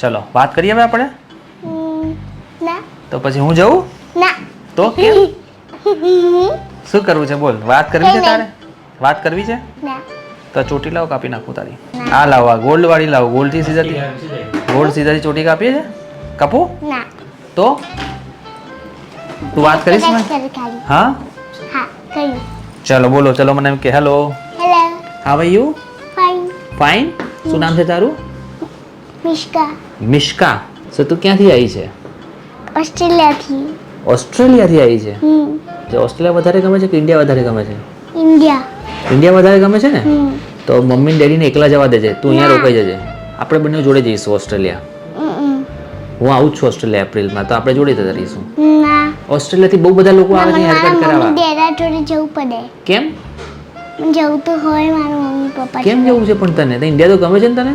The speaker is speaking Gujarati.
ચલો વાત કરીએ હવે આપણે. ના તો પછી હું જઉં ના તો કેમ શું કરવું છે બોલ? વાત કરવી છે તારે? વાત કરવી છે ના તો ચોટી લાવ, કાપી નાખું તારી. આ લાવ, આ ગોલ્ડ વાળી લાવ. ગોલ્ડ થી સીધાથી ગોલ્ડ સીધાથી ચોટી કાપીએ છે. કાપું ના તો તું વાત કરીશ ને? હા હા કર્યું. ચલો બોલો. ચલો મને એમ કે hello, hello how are you? Fine fine. શું નામ છે તારું? મિશ્કા મિશ્કા. સો તું ક્યાંથી આવી છે? ઓસ્ટ્રેલિયાથી. ઓસ્ટ્રેલિયાથી આવી છે. જે ઓસ્ટ્રેલિયા વધારે ગમે છે કે ઇન્ડિયા વધારે ગમે છે? ઇન્ડિયા. ઇન્ડિયા વધારે ગમે છે ને? તો મમ્મી ને ડેડીને એકલા જવા દેજે, તું અહીંયા રોકાઈ જજે. આપણે બંને જોડે જઈશું ઓસ્ટ્રેલિયા. હું આવું જ છું ઓસ્ટ્રેલિયા એપ્રિલમાં, તો આપણે જોડે જતા રહીશું. ના ઓસ્ટ્રેલિયાથી બહુ બધા લોકો આવે છે હેરકટ કરાવવા. ડેરા જોડે જવું પડે. કેમ જવું તો હોય મારા મમ્મી પપ્પા કેમ જોડે. જવું છે પણ તને? તો ઇન્ડિયા તો ગમે છે ને તને?